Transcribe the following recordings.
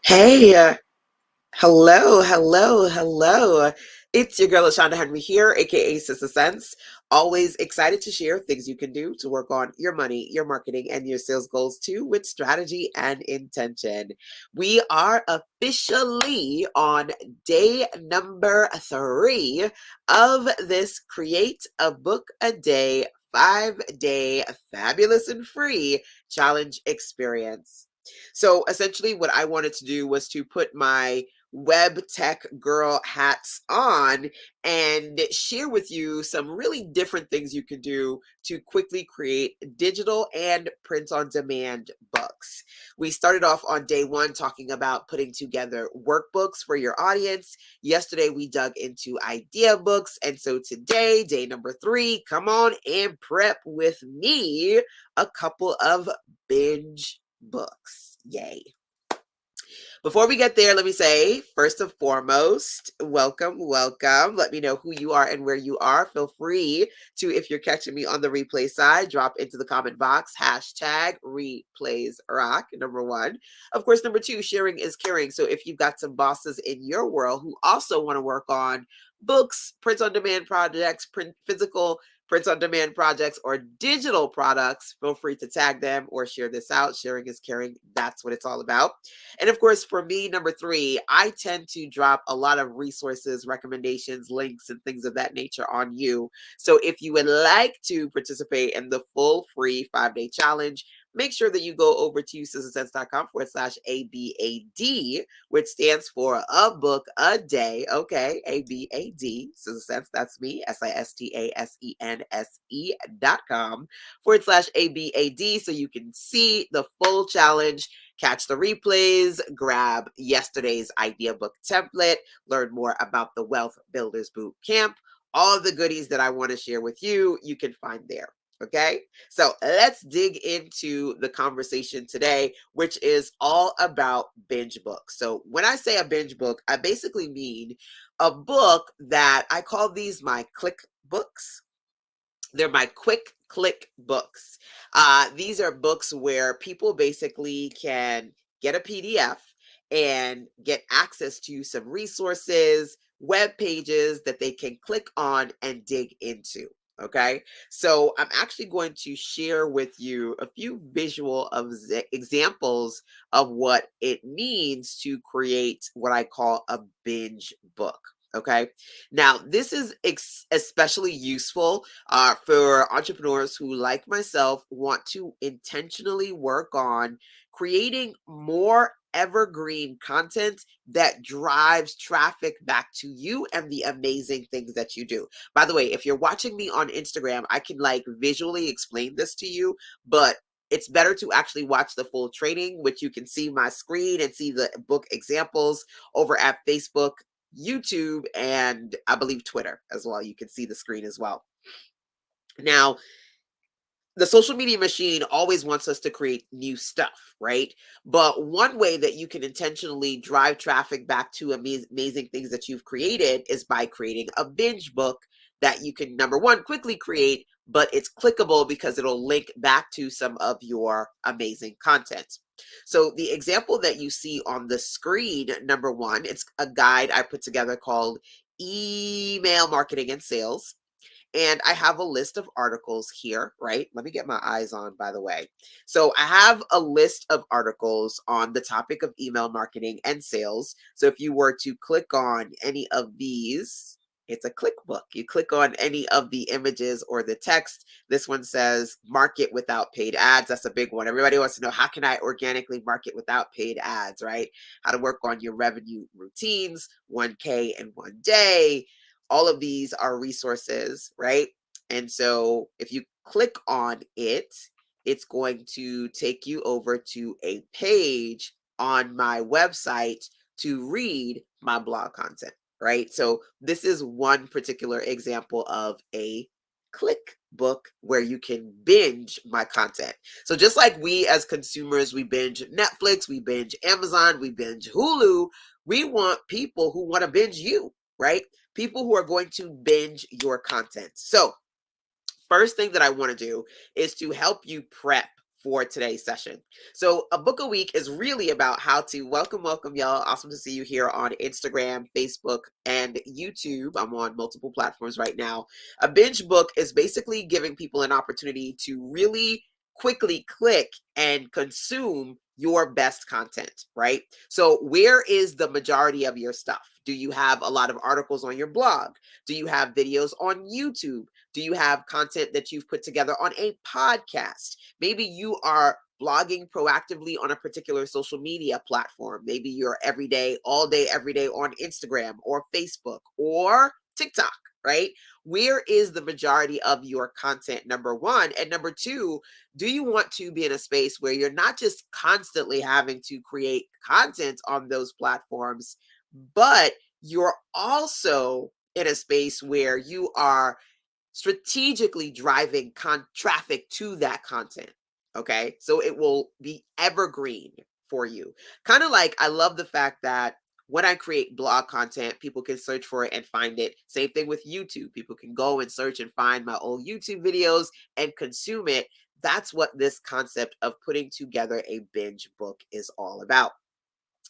Hey, hello. It's your girl, LaShonda Henry here, aka Sister Sense. Always excited to share things you can do to work on your money, your marketing, and your sales goals too with strategy and intention. We are officially on day number 3 of this Create a Book a Day 5-day fabulous and free challenge experience. So essentially, what I wanted to do was to put my web tech girl hats on and share with you some really different things you can do to quickly create digital and print on demand books. We started off on day 1 talking about putting together workbooks for your audience. Yesterday, we dug into idea books. And so today, day number 3, come on and prep with me a couple of binge books. Yay. Before we get there, let me say, first and foremost, welcome. Let me know who you are and where you are. Feel free to, if you're catching me on the replay side, drop into the comment box, hashtag replays rock, number 1. Of course, number 2, sharing is caring. So if you've got some bosses in your world who also want to work on books, print on demand projects, physical prints on demand projects, or digital products, feel free to tag them or share this out. Sharing is caring. That's what it's all about. And of course, for me, number 3, I tend to drop a lot of resources, recommendations, links, and things of that nature on you. So if you would like to participate in the full free 5-day challenge, make sure that you go over to sistersense.com/ABAD, which stands for a book a day. Okay, ABAD, Sister Sense, that's me, sistasense.com/ABAD, so you can see the full challenge, catch the replays, grab yesterday's idea book template, learn more about the Wealth Builders Boot Camp. All the goodies that I want to share with you, you can find there. Okay, so let's dig into the conversation today, which is all about binge books. So when I say a binge book, I basically mean a book that I call these my click books. They're my quick click books. These are books where people basically can get a PDF and get access to some resources, web pages that they can click on and dig into. Okay, so I'm actually going to share with you a few visual examples of what it means to create what I call a binge book. Okay, now this is especially useful for entrepreneurs who, like myself, want to intentionally work on creating more evergreen content that drives traffic back to you and the amazing things that you do. By the way, if you're watching me on Instagram, I can like visually explain this to you, but it's better to actually watch the full training, which you can see my screen and see the book examples over at Facebook, YouTube, and I believe Twitter as well. You can see the screen as well. Now, the social media machine always wants us to create new stuff, right? But one way that you can intentionally drive traffic back to amazing things that you've created is by creating a binge book that you can, number 1, quickly create, but it's clickable because it'll link back to some of your amazing content. So the example that you see on the screen, number 1, it's a guide I put together called Email Marketing and Sales. And I have a list of articles here, right? Let me get my eyes on, by the way. So I have a list of articles on the topic of email marketing and sales. So if you were to click on any of these, it's a click book. You click on any of the images or the text. This one says market without paid ads. That's a big one. Everybody wants to know, how can I organically market without paid ads, right? How to work on your revenue routines, 1K in 1 day. All of these are resources, right? And so if you click on it, it's going to take you over to a page on my website to read my blog content, right? So this is one particular example of a click book where you can binge my content. So just like we as consumers, we binge Netflix, we binge Amazon, we binge Hulu, we want people who want to binge you, right? People who are going to binge your content. So first thing that I want to do is to help you prep for today's session. So, a book a week is really about how to welcome y'all. Awesome to see you here on Instagram, Facebook, and YouTube. I'm on multiple platforms right now. A binge book is basically giving people an opportunity to really quickly click and consume your best content, right? So, where is the majority of your stuff? Do you have a lot of articles on your blog? Do you have videos on YouTube? Do you have content that you've put together on a podcast? Maybe you are blogging proactively on a particular social media platform. Maybe you're every day, all day, every day on Instagram or Facebook or TikTok, right? Where is the majority of your content? Number one. And number two, do you want to be in a space where you're not just constantly having to create content on those platforms, but you're also in a space where you are strategically driving traffic to that content? Okay. So it will be evergreen for you. Kind of like, I love the fact that when I create blog content, people can search for it and find it. Same thing with YouTube. People can go and search and find my old YouTube videos and consume it. That's what this concept of putting together a binge book is all about.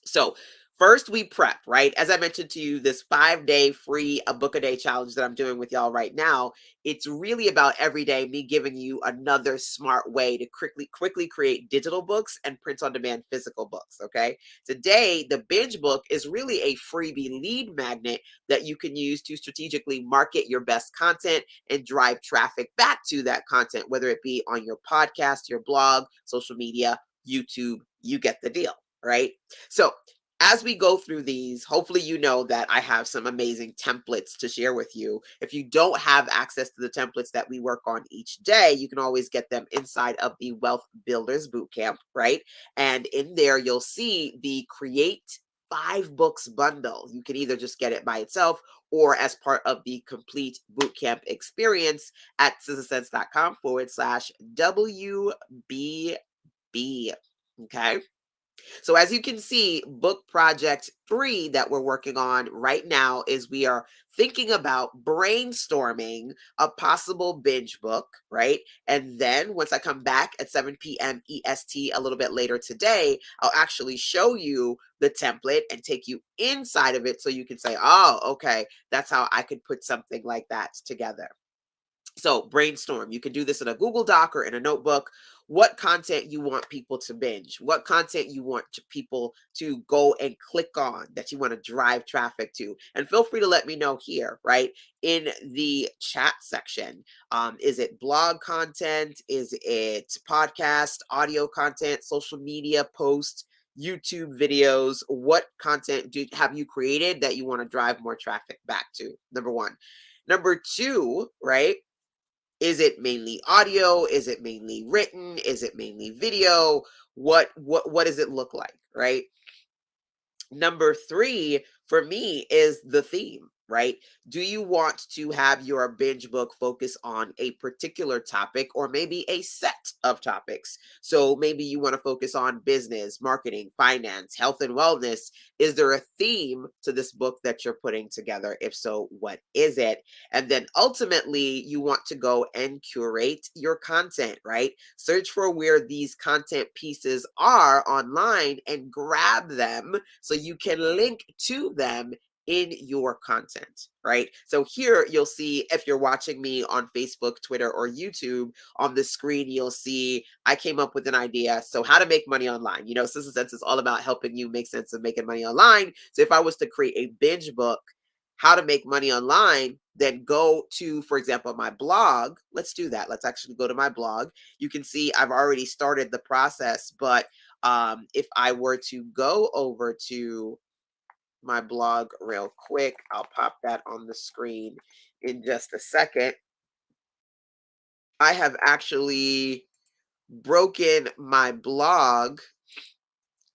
So, first we prep, right? As I mentioned to you, this 5-day free a book a day challenge that I'm doing with y'all right now, it's really about every day me giving you another smart way to quickly create digital books and print on demand physical books, okay? Today, the binge book is really a freebie lead magnet that you can use to strategically market your best content and drive traffic back to that content, whether it be on your podcast, your blog, social media, YouTube, you get the deal, right? So, as we go through these, hopefully you know that I have some amazing templates to share with you. If you don't have access to the templates that we work on each day, you can always get them inside of the Wealth Builders Bootcamp, right? And in there, you'll see the Create 5 books bundle. You can either just get it by itself or as part of the complete bootcamp experience at sizzlesense.com/WBB. Okay. So as you can see, book project 3 that we're working on right now is we are thinking about brainstorming a possible binge book, right? And then once I come back at 7 p.m. EST a little bit later today, I'll actually show you the template and take you inside of it so you can say, oh, okay, that's how I could put something like that together. So brainstorm. You can do this in a Google Doc or in a notebook. What content you want people to binge, what content you want people to go and click on that you want to drive traffic to. And feel free to let me know here, right? In the chat section. Is it blog content? Is it podcast, audio content, social media posts, YouTube videos? What content have you created that you want to drive more traffic back to? Number one. Number two, right? Is it mainly audio? Is it mainly written? Is it mainly video? What does it look like, right? Number 3 for me is the theme, right? Do you want to have your binge book focus on a particular topic or maybe a set of topics? So maybe you want to focus on business, marketing, finance, health, and wellness. Is there a theme to this book that you're putting together? If so, what is it? And then ultimately, you want to go and curate your content, right? Search for where these content pieces are online and grab them so you can link to them in your content, right? So here you'll see, if you're watching me on Facebook, Twitter, or YouTube, on the screen, you'll see I came up with an idea. So how to make money online. You know, Sister Sense is all about helping you make sense of making money online. So if I was to create a binge book, how to make money online, then go to, for example, my blog. Let's do that. Let's actually go to my blog. You can see I've already started the process, but if I were to go over to my blog real quick, I'll pop that on the screen in just a second. I have actually broken my blog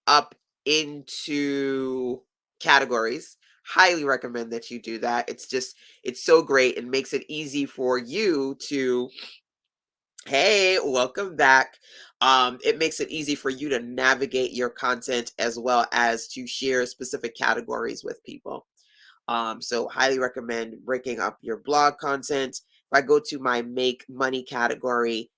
up into categories. Highly recommend that you do that. It's so great and makes it easy for you to, hey, welcome back. It makes it easy for you to navigate your content as well as to share specific categories with people. So highly recommend breaking up your blog content. If I go to my make money category,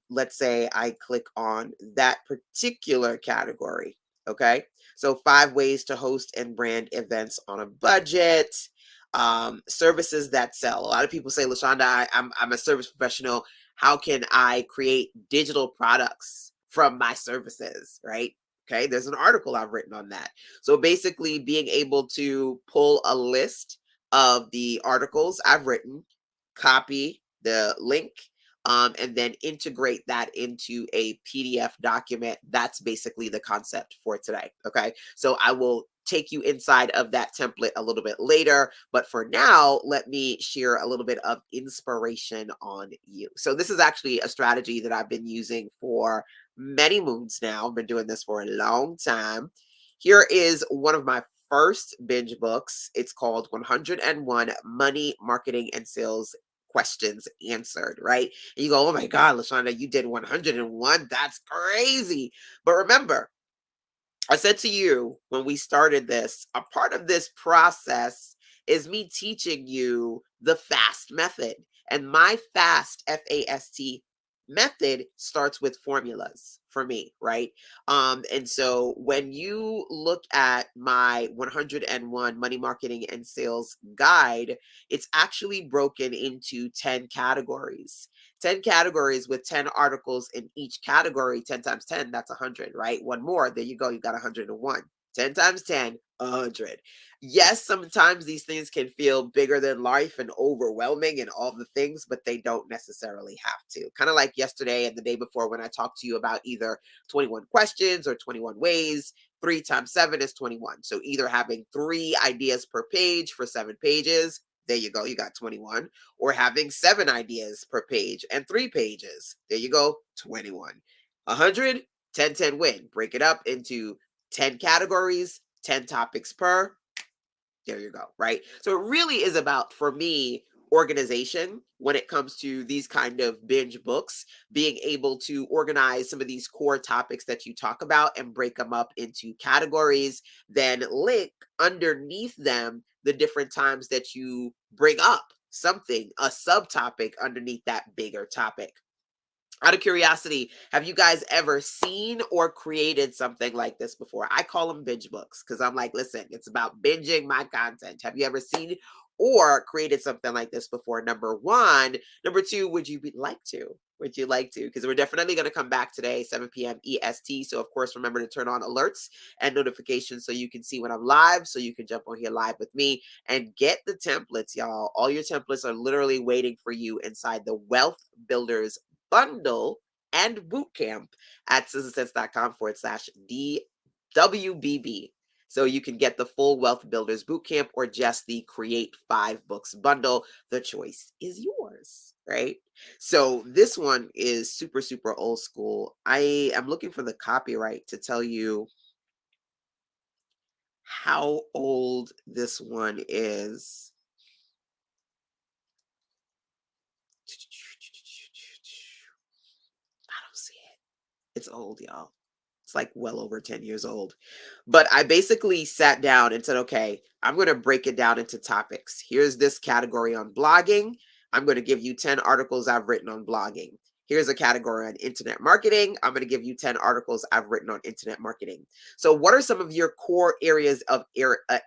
Let's say I click on that particular category. Okay. So 5 ways to host and brand events on a budget. Services that sell. A lot of people say, LaShonda, I'm a service professional. How can I create digital products from my services? Right. Okay. There's an article I've written on that. So basically, being able to pull a list of the articles I've written, copy the link, and then integrate that into a PDF document. That's basically the concept for today. Okay. So I will take you inside of that template a little bit later. But for now, let me share a little bit of inspiration on you. So this is actually a strategy that I've been using for many moons now. I've been doing this for a long time. Here is one of my first binge books. It's called 101 Money, Marketing, and Sales Questions Answered, right? And you go, oh my God, LaShonda, you did 101. That's crazy. But remember, I said to you when we started this, a part of this process is me teaching you the FAST method. And my FAST, FAST method starts with formulas for me, right? And so when you look at my 101 money marketing and sales guide, it's actually broken into 10 categories. 10 categories with 10 articles in each category. 10 times 10, that's 100, right? One more, there you go, you got 101. 10 times 10, 100. Yes, sometimes these things can feel bigger than life and overwhelming and all the things, but they don't necessarily have to. Kind of like yesterday and the day before when I talked to you about either 21 questions or 21 ways. 3 times 7 is 21. So either having 3 ideas per page for 7 pages, there you go, you got 21, or having 7 ideas per page and 3 pages. There you go, 21. 100, 10, 10 win. Break it up into 10 categories, 10 topics per. There you go, right? So it really is about, for me, organization when it comes to these kind of binge books, being able to organize some of these core topics that you talk about and break them up into categories, then link underneath them the different times that you bring up something, a subtopic underneath that bigger topic. Out of curiosity, have you guys ever seen or created something like this before? I call them binge books because I'm like, listen, it's about binging my content. Have you ever seen or created something like this before? Number one. Number two, would you like to? Would you like to? Because we're definitely going to come back today, 7 p.m. EST. So, of course, remember to turn on alerts and notifications so you can see when I'm live, so you can jump on here live with me and get the templates, y'all. All your templates are literally waiting for you inside the Wealth Builders bundle and bootcamp at sizzlesense.com/DWBB. So you can get the full Wealth Builders Bootcamp or just the Create 5 Books bundle. The choice is yours, right? So this one is super, super old school. I am looking for the copyright to tell you how old this one is. I don't see it. It's old, y'all. It's like well over 10 years old. But I basically sat down and said, okay, I'm going to break it down into topics. Here's this category on blogging. I'm going to give you 10 articles I've written on blogging. Here's a category on internet marketing. I'm going to give you 10 articles I've written on internet marketing. So, what are some of your core areas of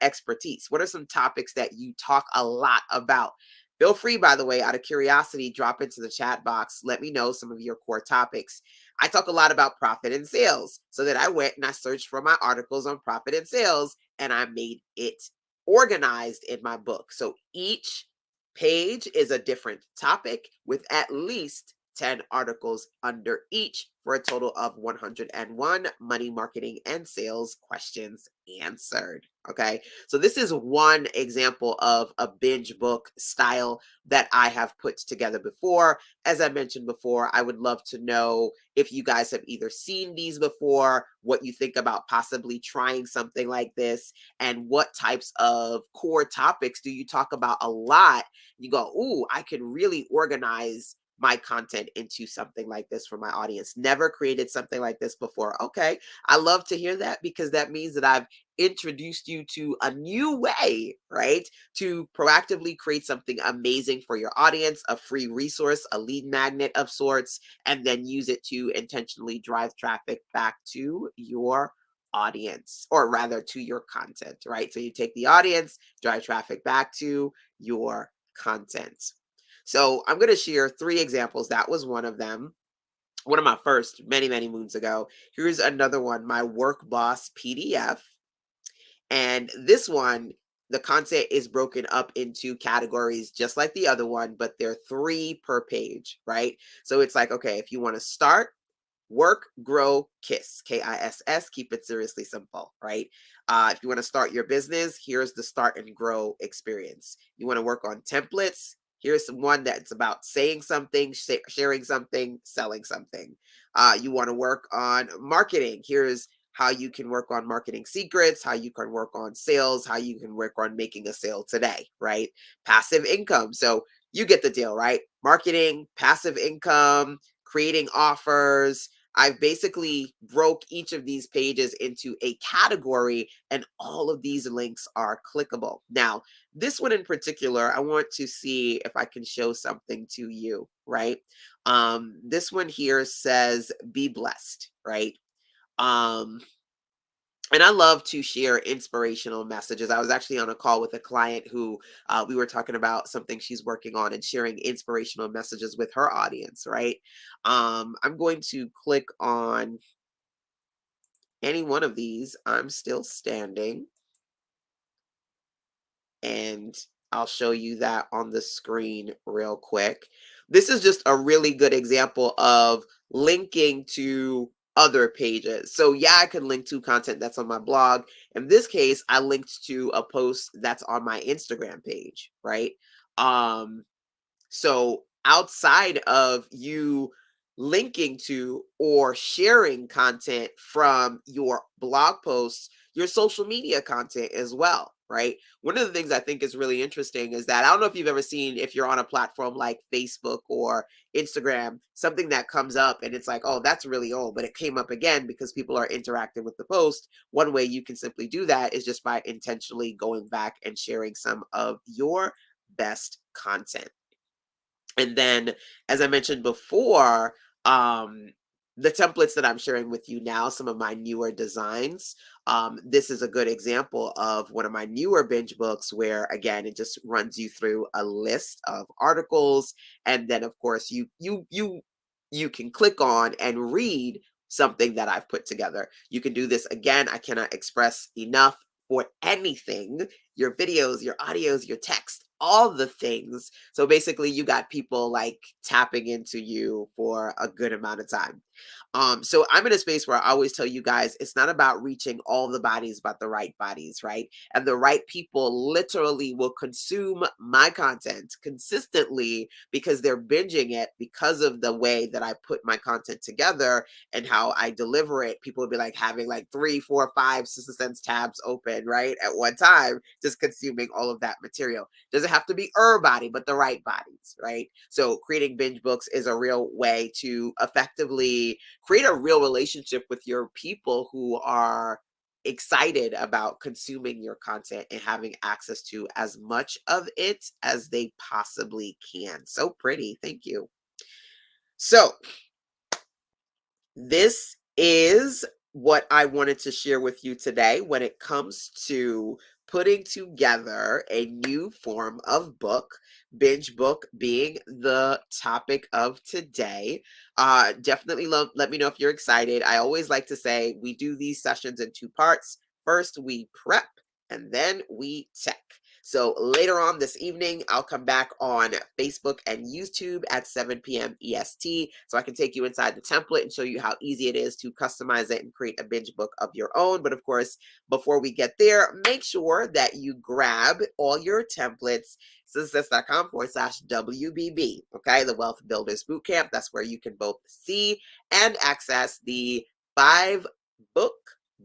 expertise? What are some topics that you talk a lot about? Feel free, by the way, out of curiosity, drop into the chat box. Let me know some of your core topics. I talk a lot about profit and sales. So then I went and I searched for my articles on profit and sales and I made it organized in my book. So each page is a different topic with at least 10 articles under each for a total of 101 money, marketing, and sales questions answered. Okay. So this is one example of a binge book style that I have put together before. As I mentioned before, I would love to know if you guys have either seen these before, what you think about possibly trying something like this, and what types of core topics do you talk about a lot? You go, ooh, I can really organize my content into something like this for my audience. Never created something like this before. Okay. I love to hear that because that means that I've introduced you to a new way, right? To proactively create something amazing for your audience, a free resource, a lead magnet of sorts, and then use it to intentionally drive traffic back to your audience, or rather to your content, right? So you take the audience, drive traffic back to your content. So I'm going to share three examples. That was one of them. One of my first many, many moons ago. Here's another one, my work boss PDF. And this one, the content is broken up into categories just like the other one, but they're three per page, right? So it's like, okay, if you want to start, work, grow, kiss, KISS, keep it seriously simple, right? If you want to start your business, here's the start and grow experience. You want to work on templates, here's one that's about saying something, sharing something, selling something. You want to work on marketing, here's how you can work on marketing secrets, how you can work on sales, how you can work on making a sale today, right? Passive income. So you get the deal, right? Marketing, passive income, creating offers. I've basically broke each of these pages into a category, and all of these links are clickable. Now, this one in particular, I want to see if I can show something to you, right? This one here says be blessed, right? Um, and I love to share inspirational messages. I was actually on a call with a client who we were talking about something she's working on and sharing inspirational messages with her audience, right? I'm going to click on any one of these. I'm still standing, and I'll show you that on the screen real quick. This is just a really good example of linking to other pages. So yeah, I can link to content that's on my blog. In this case, I linked to a post that's on my Instagram page, right? Um, so outside of you linking to or sharing content from your blog posts, your social media content as well, right? One of the things I think is really interesting is that I don't know if you've ever seen, if you're on a platform like Facebook or Instagram, something that comes up and it's like, oh, that's really old, but it came up again because people are interacting with the post. One way you can simply do that is just by intentionally going back and sharing some of your best content. And then, as I mentioned before, um, the templates that I'm sharing with you now, some of my newer designs. This is a good example of one of my newer binge books where, again, it just runs you through a list of articles, and then, of course, you can click on and read something that I've put together. You can do this again. I cannot express enough for anything, your videos, your audios, your text, all the things. So basically, you got people like tapping into you for a good amount of time. So I'm in a space where I always tell you guys it's not about reaching all the bodies, but the right bodies, right? And the right people literally will consume my content consistently because they're binging it because of the way that I put my content together and how I deliver it. People would be like having like 3, 4, 5 Sister Sense tabs open, right? At one time, just consuming all of that material. Doesn't have to be body, but the right bodies, right? So creating binge books is a real way to effectively create a real relationship with your people who are excited about consuming your content and having access to as much of it as they possibly can. So pretty. Thank you. So this is what I wanted to share with you today when it comes to putting together a new form of book, binge book being the topic of today. Definitely let me know if you're excited. I always like to say we do these sessions in two parts. First, we prep and then we tech. So later on this evening, I'll come back on Facebook and YouTube at 7 p.m. EST so I can take you inside the template and show you how easy it is to customize it and create a binge book of your own. But of course, before we get there, make sure that you grab all your templates, success.com/WBB. Okay, the Wealth Builders Bootcamp. That's where you can both see and access the 5-book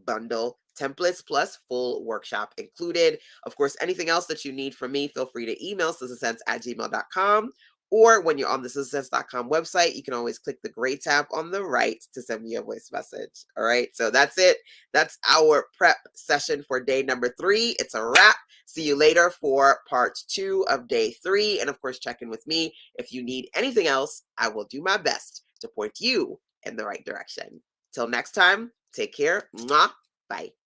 bundle templates plus full workshop included. Of course, anything else that you need from me, feel free to email sistersense@gmail.com Or when you're on the success.com website, you can always click the gray tab on the right to send me a voice message. All right. So that's it. That's our prep session for day number 3. It's a wrap. See you later for part 2 of day 3. And of course, check in with me. If you need anything else, I will do my best to point you in the right direction. Till next time, take care. Mwah. Bye.